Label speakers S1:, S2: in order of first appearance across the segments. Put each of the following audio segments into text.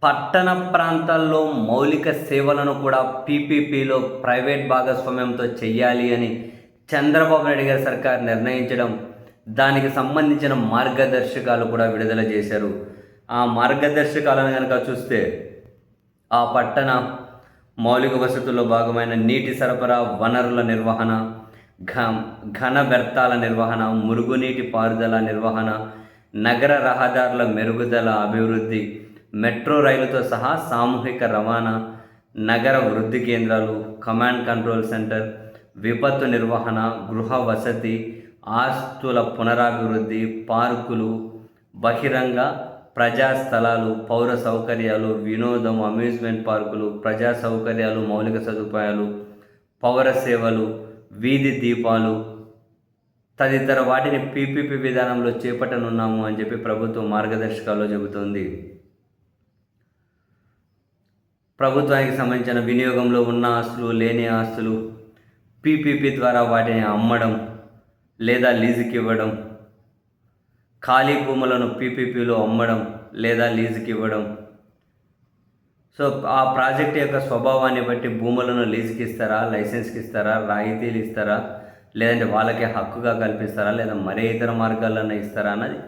S1: పట్టణ ప్రాంతాల్లో మౌలిక సేవలను కూడా పీపీపీలో ప్రైవేట్ భాగస్వామ్యంతో చెయ్యాలి అని చంద్రబాబు నాయుడు గారి సర్కార్ నిర్ణయించడం, దానికి సంబంధించిన మార్గదర్శకాలు కూడా విడుదల చేశారు. ఆ మార్గదర్శకాలను కనుక చూస్తే ఆ పట్టణ మౌలిక వసతుల్లో భాగమైన నీటి సరఫరా, వనరుల నిర్వహణ, ఘన వ్యర్థాల నిర్వహణ, మురుగునీటి పారుదల నిర్వహణ, నగర రహదారుల మెరుగుదల అభివృద్ధి, మెట్రో రైలుతో సహా సామూహిక రవాణా, నగర వృద్ధి కేంద్రాలు, కమాండ్ కంట్రోల్ సెంటర్, విపత్తు నిర్వహణ, గృహ వసతి, ఆస్తుల పునరాభివృద్ధి, పార్కులు, బహిరంగ ప్రజా స్థలాలు, పౌర సౌకర్యాలు, వినోదం, అమ్యూజ్మెంట్ పార్కులు, ప్రజా సౌకర్యాలు, మౌలిక సదుపాయాలు, పౌర సేవలు, వీధి దీపాలు తదితర వాటిని పీపీపీ విధానంలో చేపట్టనున్నాము అని చెప్పి ప్రభుత్వం మార్గదర్శకాల్లో చెబుతోంది. ప్రభుత్వానికి సంబంధించిన వినియోగంలో ఉన్న ఆస్తులు, లేని ఆస్తులు పీపీపీ ద్వారా వాటిని అమ్మడం లేదా లీజుకి ఇవ్వడం, ఖాళీ భూములను పీపీపీలో అమ్మడం లేదా లీజుకి ఇవ్వడం. సో ఆ ప్రాజెక్ట్ యొక్క స్వభావాన్ని బట్టి భూములను లీజుకి ఇస్తారా, లైసెన్స్కి ఇస్తారా, రాయితీలు ఇస్తారా, లేదంటే వాళ్ళకి హక్కుగా కల్పిస్తారా, లేదా మరే ఇతర మార్గాలను ఇస్తారా అన్నది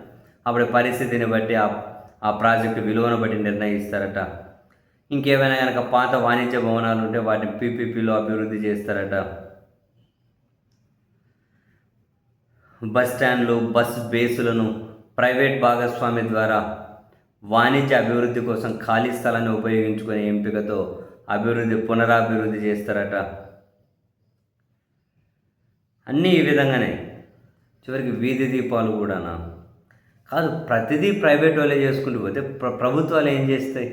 S1: అప్పుడు పరిస్థితిని బట్టి ఆ ప్రాజెక్టు విలువను బట్టి నిర్ణయిస్తారట. ఇంకేమైనా కనుక పాత వాణిజ్య భవనాలు ఉంటే వాటిని పీపీపీలో అభివృద్ధి చేస్తారట. బస్ స్టాండ్లు, బస్ బేసులను ప్రైవేట్ భాగస్వామి ద్వారా వాణిజ్య అభివృద్ధి కోసం ఖాళీ స్థలాన్ని ఉపయోగించుకునే ఎంపికతో పునరాభివృద్ధి చేస్తారట. అన్నీ ఈ విధంగానే. చివరికి వీధి దీపాలు కూడానా కాదు, ప్రతిదీ ప్రైవేట్ వాళ్ళే చేసుకుంటూ పోతే ప్రభుత్వాలు ఏం చేస్తాయి?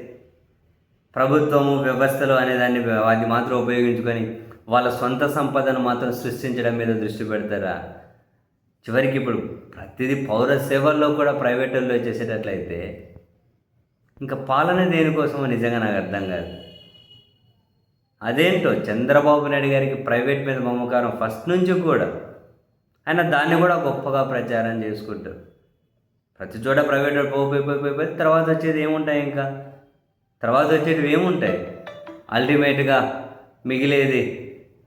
S1: ప్రభుత్వము వ్యవస్థలు అనేదాన్ని అది మాత్రం ఉపయోగించుకొని వాళ్ళ సొంత సంపదను మాత్రం సృష్టించడం మీద దృష్టి పెడతారా? చివరికి ఇప్పుడు ప్రతిదీ పౌర సేవల్లో కూడా ప్రైవేట్ వాళ్ళు చేసేటట్లయితే ఇంకా పాలన దేనికోసమో నిజంగా నాకు అర్థం కాదు. అదేంటో చంద్రబాబు నాయుడు గారికి ప్రైవేట్ మీద మమకారం ఫస్ట్ నుంచి కూడా. ఆయన దాన్ని కూడా గొప్పగా ప్రచారం చేసుకుంటారు. ప్రతి చోట ప్రైవేట్ పోయి తర్వాత వచ్చేది ఏముంటాయి? తర్వాత వచ్చేటివి ఏముంటాయి? అల్టిమేట్గా మిగిలేది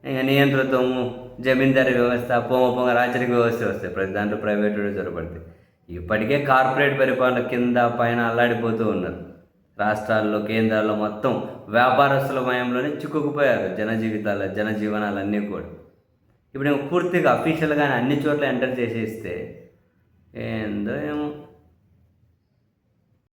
S1: ఇంకా నియంతృత్వము, జమీందారీ వ్యవస్థ, పొంగ రాచరిక వ్యవస్థ వస్తాయి. ప్రతి దాంట్లో ప్రైవేటు చొరబడతాయి. ఇప్పటికే కార్పొరేట్ పరిపాలన కింద పైన అల్లాడిపోతూ ఉన్నారు. రాష్ట్రాల్లో, కేంద్రాల్లో మొత్తం వ్యాపారస్తుల మయంలోనే చిక్కుకుపోయారు జనజీవనాలన్నీ కూడా. ఇప్పుడు పూర్తిగా అఫీషియల్గానే అన్ని చోట్ల ఎంటర్ చేసేస్తే ఏందో ఏమో.